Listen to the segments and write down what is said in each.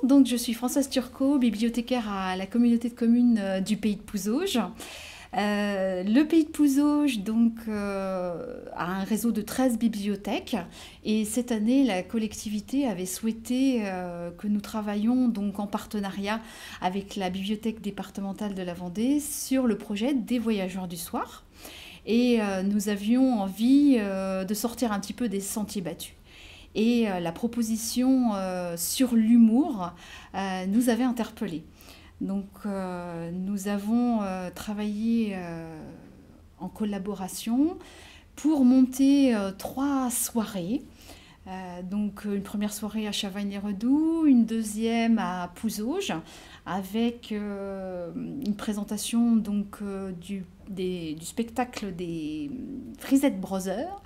donc je suis Françoise Turcot, bibliothécaire à la communauté de communes du Pays de Pouzauges. Le Pays de Pouzauges a un réseau de 13 bibliothèques et cette année la collectivité avait souhaité que nous travaillions donc en partenariat avec la bibliothèque départementale de la Vendée sur le projet des voyageurs du soir et nous avions envie de sortir un petit peu des sentiers battus. Et la proposition sur l'humour nous avait interpellés. Donc nous avons travaillé en collaboration pour monter 3 soirées. Donc une première soirée à Chavagne-les-Redoux, une deuxième à Pouzauges, avec une présentation du spectacle des Frisette Brothers,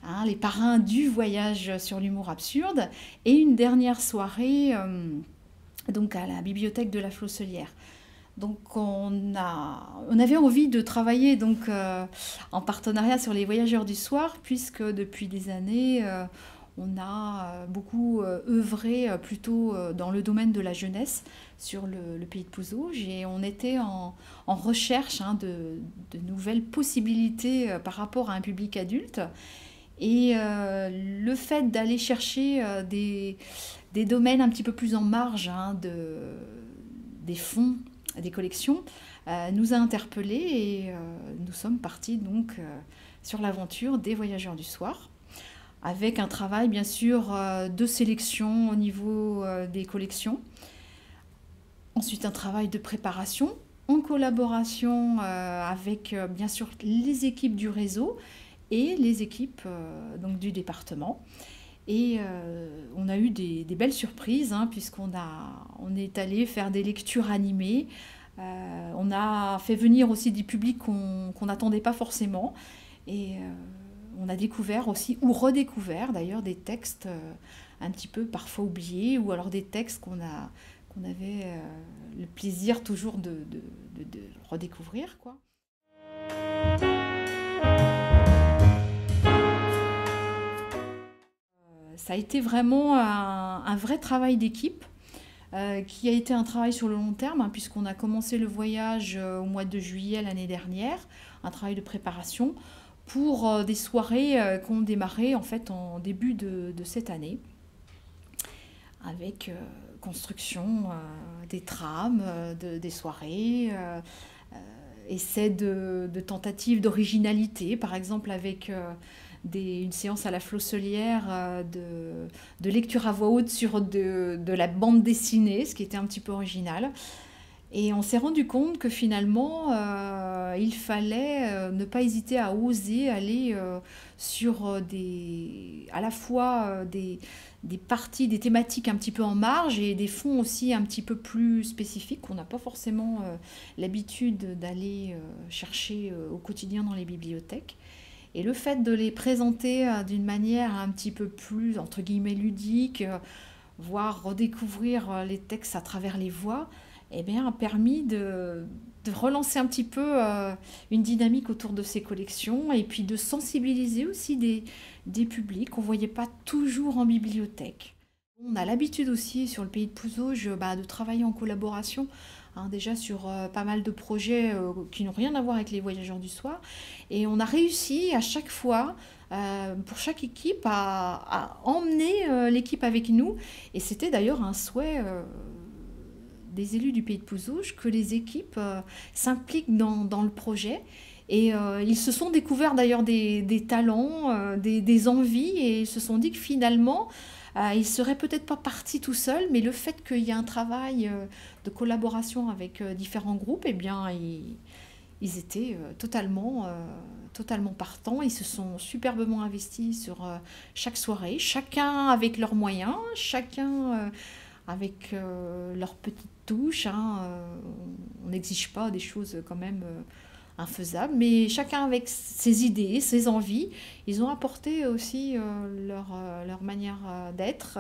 hein, les parrains du voyage sur l'humour absurde, et une dernière soirée donc à la bibliothèque de la Flosselière. Donc on avait envie de travailler en partenariat sur les voyageurs du soir, puisque depuis des années on a beaucoup œuvré plutôt dans le domaine de la jeunesse sur le Pays de Pouzauges et on était en recherche de nouvelles possibilités par rapport à un public adulte. Et le fait d'aller chercher des domaines un petit peu plus en marge des fonds, des collections, nous a interpellés et nous sommes partis sur l'aventure des voyageurs du soir, avec un travail bien sûr de sélection au niveau des collections, ensuite un travail de préparation en collaboration avec bien sûr les équipes du réseau et les équipes du département. Et on a eu des belles surprises, hein, puisqu'on est allé faire des lectures animées. On a fait venir aussi des publics qu'on n'attendait pas forcément. Et on a découvert aussi, ou redécouvert d'ailleurs, des textes un petit peu parfois oubliés, ou alors des textes qu'on avait le plaisir toujours de redécouvrir, quoi. Ça a été vraiment un vrai travail d'équipe qui a été un travail sur le long terme, hein, puisqu'on a commencé le voyage au mois de juillet l'année dernière, un travail de préparation pour des soirées qui ont démarré en fait en début de cette année, avec construction des trames, des soirées, essais de tentatives d'originalité, par exemple avec une séance à la Flosselière de lecture à voix haute sur de la bande dessinée, ce qui était un petit peu original. Et on s'est rendu compte que finalement, il fallait ne pas hésiter à oser aller sur à la fois des parties, des thématiques un petit peu en marge et des fonds aussi un petit peu plus spécifiques qu'on n'a pas forcément l'habitude d'aller chercher au quotidien dans les bibliothèques. Et le fait de les présenter d'une manière un petit peu plus, entre guillemets, ludique, voire redécouvrir les textes à travers les voix, eh bien, a permis de relancer un petit peu une dynamique autour de ces collections et puis de sensibiliser aussi des publics qu'on ne voyait pas toujours en bibliothèque. On a l'habitude aussi sur le Pays de Pouzauges de travailler en collaboration, hein, déjà sur pas mal de projets qui n'ont rien à voir avec les voyageurs du soir. Et on a réussi à chaque fois, pour chaque équipe, à emmener l'équipe avec nous. Et c'était d'ailleurs un souhait des élus du Pays de Pouzauges que les équipes s'impliquent dans le projet. Et ils se sont découverts d'ailleurs des talents, des envies, et ils se sont dit que finalement, ils ne seraient peut-être pas partis tout seuls, mais le fait qu'il y ait un travail de collaboration avec différents groupes, eh bien, ils étaient totalement partants. Ils se sont superbement investis sur chaque soirée, chacun avec leurs moyens, chacun avec leurs petites touches, hein. On n'exige pas des choses quand même infaisables, mais chacun avec ses idées, ses envies. Ils ont apporté aussi leur manière d'être,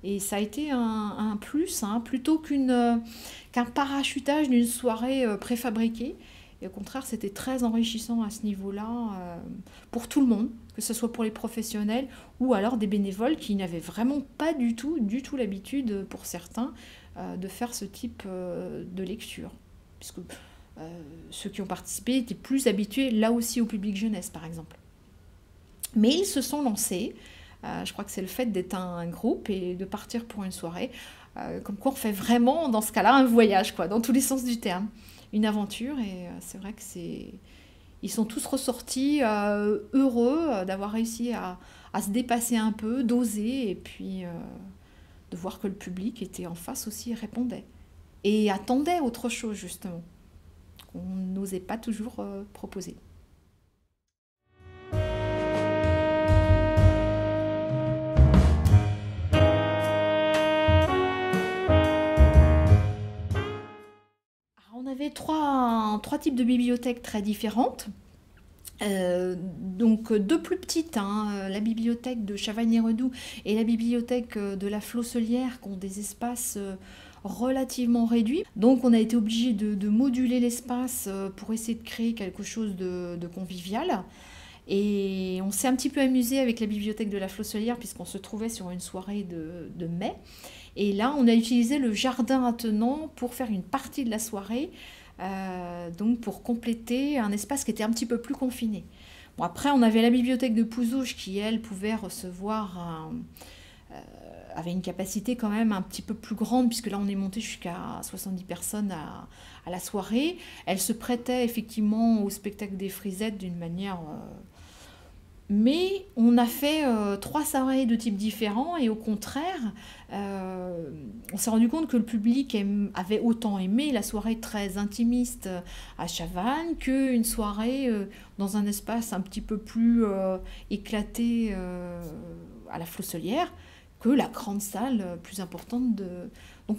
et ça a été un plus, hein, plutôt qu'un parachutage d'une soirée préfabriquée. Et au contraire, c'était très enrichissant à ce niveau-là pour tout le monde, que ce soit pour les professionnels ou alors des bénévoles qui n'avaient vraiment pas du tout l'habitude, pour certains, de faire ce type de lecture. Puisque ceux qui ont participé étaient plus habitués là aussi au public jeunesse par exemple. Mais ils se sont lancés, je crois que c'est le fait d'être un groupe et de partir pour une soirée, comme quoi on fait vraiment dans ce cas-là un voyage, quoi, dans tous les sens du terme. Une aventure et c'est vrai que c'est... Ils sont tous ressortis heureux d'avoir réussi à se dépasser un peu, d'oser et puis de voir que le public était en face aussi et répondait. Et attendait autre chose justement, qu'on n'osait pas toujours proposer. On avait trois types de bibliothèques très différentes. Donc deux plus petites, hein, la bibliothèque de Chavagny-Redoux et la bibliothèque de la Flosselière, qui ont des espaces relativement réduits. Donc on a été obligé de moduler l'espace pour essayer de créer quelque chose de convivial. Et on s'est un petit peu amusé avec la bibliothèque de la Flosselière puisqu'on se trouvait sur une soirée de mai. Et là, on a utilisé le jardin attenant pour faire une partie de la soirée, donc pour compléter un espace qui était un petit peu plus confiné. Bon, après, on avait la bibliothèque de Pouzouges qui, elle, pouvait recevoir avait une capacité quand même un petit peu plus grande, puisque là, on est monté jusqu'à 70 personnes à la soirée. Elle se prêtait effectivement au spectacle des frisettes d'une manière... Mais on a fait 3 soirées de types différents et au contraire, on s'est rendu compte que le public avait autant aimé la soirée très intimiste à Chavannes qu'une soirée dans un espace un petit peu plus éclaté à la Flosselière, que la grande salle plus importante de... Donc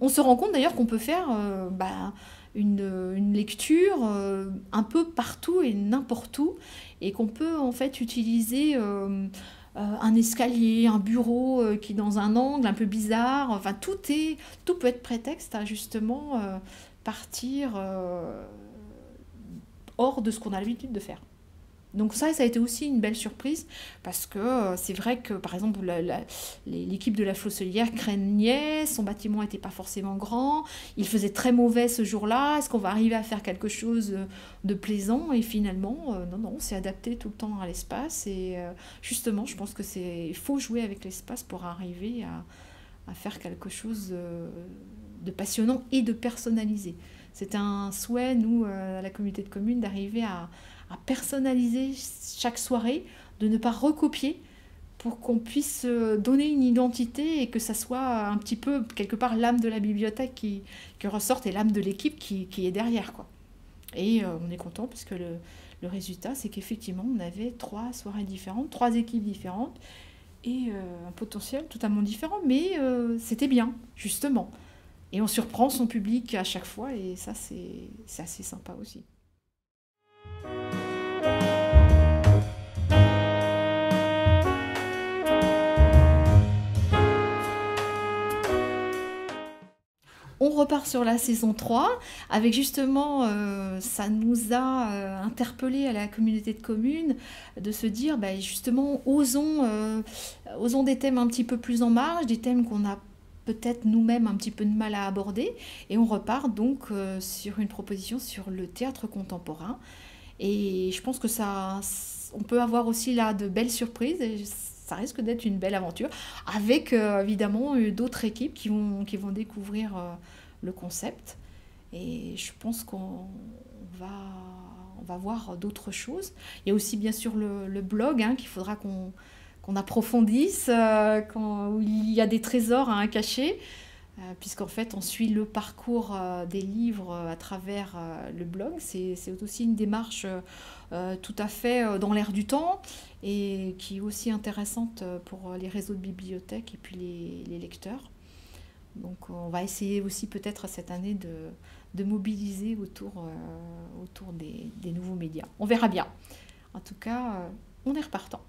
on se rend compte d'ailleurs qu'on peut faire une lecture un peu partout et n'importe où, et qu'on peut en fait utiliser un escalier, un bureau qui est dans un angle un peu bizarre, enfin tout peut être prétexte à justement partir hors de ce qu'on a l'habitude de faire. Donc ça a été aussi une belle surprise parce que c'est vrai que par exemple l'équipe de la Flosselière craignait, son bâtiment n'était pas forcément grand, il faisait très mauvais ce jour-là, est-ce qu'on va arriver à faire quelque chose de plaisant? Et finalement, non, on s'est adapté tout le temps à l'espace et justement je pense que il faut jouer avec l'espace pour arriver à faire quelque chose de passionnant et de personnalisé. C'est un souhait, nous, à la communauté de communes, d'arriver à personnaliser chaque soirée, de ne pas recopier pour qu'on puisse donner une identité et que ça soit un petit peu, quelque part, l'âme de la bibliothèque qui ressorte et l'âme de l'équipe qui est derrière, quoi. Et on est content parce que le résultat, c'est qu'effectivement, on avait 3 soirées différentes, 3 équipes différentes et un potentiel totalement différent, mais c'était bien, justement. Et on surprend son public à chaque fois et ça, c'est assez sympa aussi. On repart sur la saison 3 avec justement, ça nous a interpellés à la communauté de communes de se dire, justement, osons des thèmes un petit peu plus en marge, des thèmes qu'on a peut-être nous-mêmes un petit peu de mal à aborder. Et on repart donc sur une proposition sur le théâtre contemporain. Et je pense que on peut avoir aussi là de belles surprises. Et ça risque d'être une belle aventure, avec évidemment d'autres équipes qui vont découvrir le concept. Et je pense qu'on va voir d'autres choses. Il y a aussi bien sûr le blog qu'il faudra qu'on approfondisse, où il y a des trésors à cacher, puisqu'en fait on suit le parcours des livres à travers le blog. C'est aussi une démarche tout à fait dans l'air du temps et qui est aussi intéressante pour les réseaux de bibliothèques et puis les lecteurs. Donc on va essayer aussi peut-être cette année de mobiliser autour des nouveaux médias. On verra bien. En tout cas, on est repartant.